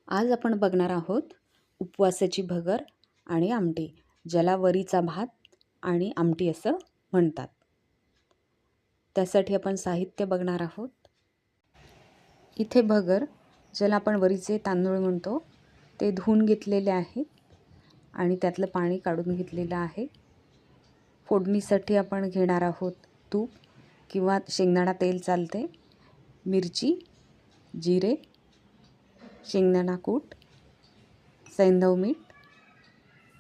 आज आपण बघणार आहोत उपवासाची भगर आणि आमटी, ज्याला वरीचा भात आणि आमटी असं म्हणतात. त्यासाठी आपण साहित्य बघणार आहोत. इथे भगर, ज्याला आपण वरीचे तांदूळ म्हणतो, ते धुवून घेतलेले आहेत आणि त्यातलं पाणी काढून घेतलेलं आहे. फोडणीसाठी आपण घेणार आहोत तूप किंवा शेंगदाणा तेल चालते, मिरची, जिरे, शेंगदाणा कूट, सैंधव मीठ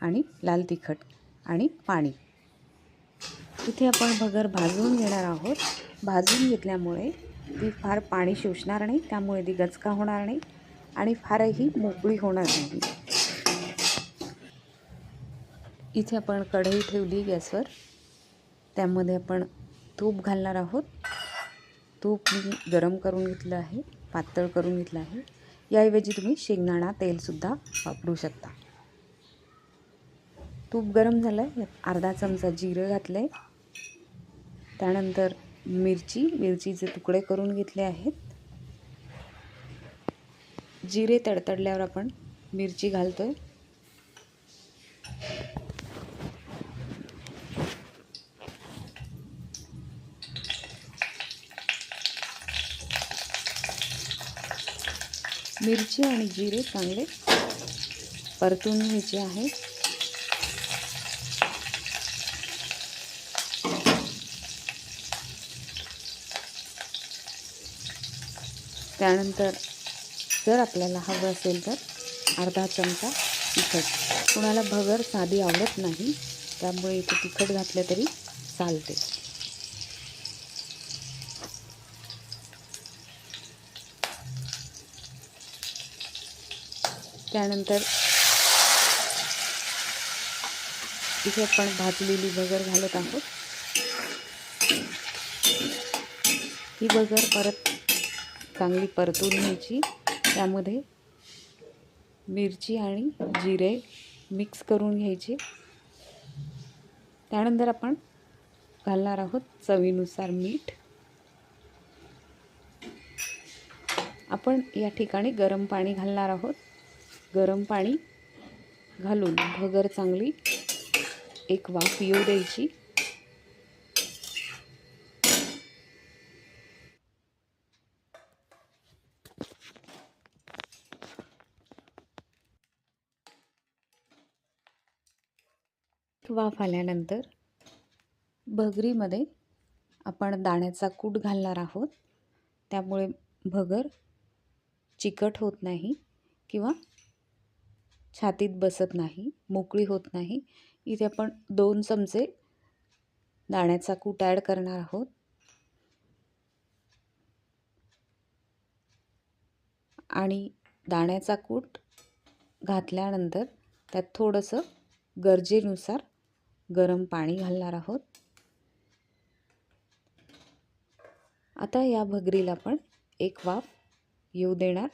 आणि लाल तिखट आणि पाणी. इथे आपण भगर भाजून घेणार आहोत. भाजून घेतल्यामुळे ती फार पाणी शोषणार नाही, त्यामुळे ती गचका होणार नाही आणि फारही मोकळी होणार नाही. इथे आपण कढई ठेवली गॅसवर. त्यामध्ये आपण तूप घालणार आहोत. तूप मी गरम करून घेतलं आहे, पातळ करून घेतलं आहे. याऐवजी तुम्ही शेंगदाणा तेलसुद्धा वापरू शकता. तूप गरम झालं आहे, यात अर्धा चमचा जिरं घातलं आहे. त्यानंतर मिरचीचे तुकडे करून घेतले आहेत. जिरे तडतडल्यावर आपण मिरची घालतो आहे. मिरची आणि जिरे चांगले परतून घ्यायचे आहे. त्यानंतर जर आपल्याला हवं असेल तर अर्धा चमचा तिखट. कोणाला भगर साधी आवडत नाही, त्यामुळे इथे तिखट घातलं तरी चालते. त्यानंतर इथे आपण भाजलेली भगर घालत आहोत. ही भगर परत चांगली परतून घ्यायची. त्यामध्ये मिरची आणि जिरे मिक्स करून घ्यायचे. त्यानंतर आपण घालणार आहोत चवीनुसार मीठ. आपण या ठिकाणी गरम पाणी घालणार आहोत. गरम पाणी घालून भगर चांगली एक वाफ येऊ द्यायची. वाफ आल्यानंतर भगरीमध्ये आपण दाण्याचा कूट घालणार आहोत. त्यामुळे भगर चिकट होत नाही किंवा छातीत बसत नाही, मोकळी होत नाही. इथे आपण 2 चमचे दाण्याचा कूट ॲड करणार आहोत. आणि दाण्याचा कूट घातल्यानंतर त्यात थोडंसं गरजेनुसार गरम पाणी घालणार आहोत. आता या भगरीला आपण एक वाफ येऊ देणार.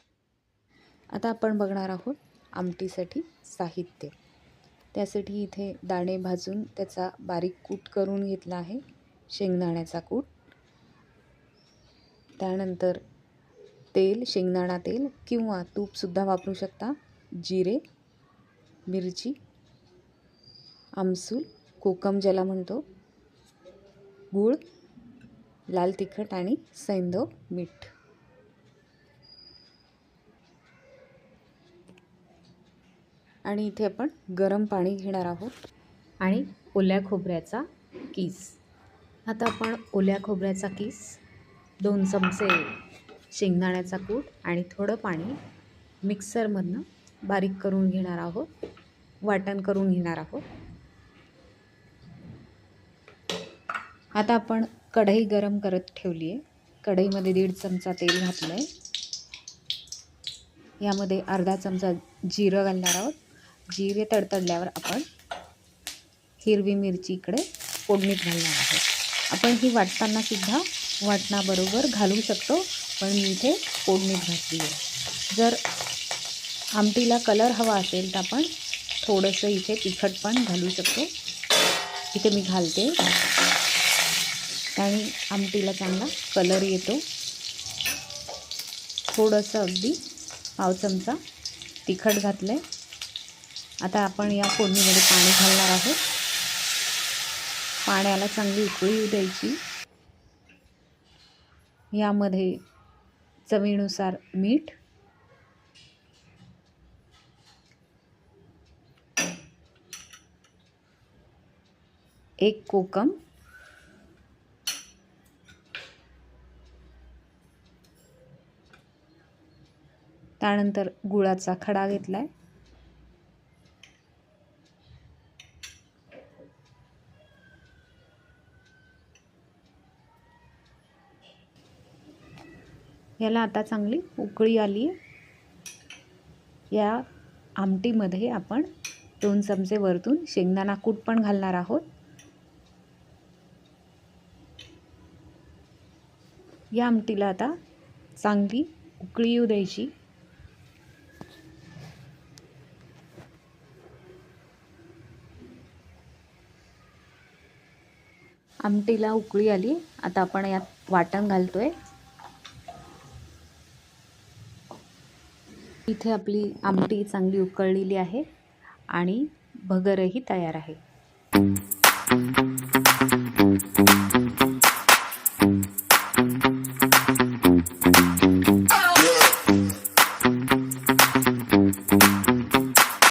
आता आपण बघणार आहोत आमटीसाठी साहित्य. त्यासाठी इथे दाणे भाजून त्याचा बारीक कूट करून घेतला आहे, शेंगदाण्याचा कूट. त्यानंतर तेल, शेंगदाणा तेल किंवा तूपसुद्धा वापरू शकता. जिरे, मिरची, आमसूल, कोकम ज्याला म्हणतो, गूळ, लाल तिखट आणि सैंधव मीठ. आणि इथे आपण गरम पाणी घेणार आहोत आणि ओल्या खोबऱ्याचा किस. आता आपण ओल्या खोबऱ्याचा किस, 2 चमचे शेंगदाण्याचा कूट आणि थोडं पाणी मिक्सरमधनं बारीक करून घेणार आहोत, वाटण करून घेणार आहोत. आता आपण कढई गरम करत ठेवली आहे. कढईमध्ये 1.5 चमचा तेल घातलं आहे. यामध्ये अर्धा चमचा जिरं घालणार आहोत. जिरे तडतडल्यावर आपण हिरवी मिरची इकडे फोडणीत घालणार आहोत. आपण ही वाटताना सुद्धा वाटणाबरोबर घालू शकतो, पण मी इथे फोडणीत घातली आहे. जर आमटीला कलर हवा असेल तर आपण थोडंसं इथे तिखट पण घालू शकतो. इथे मी घालते आणि आमटीला चांगला कलर येतो. थोडंसं अगदी पाव चमचा तिखट घातले. आता आपण या फोडणीमध्ये पाणी घालणार आहोत. पाण्याला चांगली उकळी येऊ द्यायची. यामध्ये चवीनुसार मीठ, एक कोकम, त्यानंतर गुळाचा खडा घेतलाय. याला आता चांगली उकळी आली. या आमटीमध्ये आपण 2 चमचे वरतून शेंगदाणा कूट पण घालणार आहोत. या आमटीला आता चांगली उकळी येऊ द्यायची. आमटीला उकळी आली. आता आपण यात वाटण घालतोय. इथे आपली आमटी चांगली उकळलेली आहे आणि भगरही तयार आहे.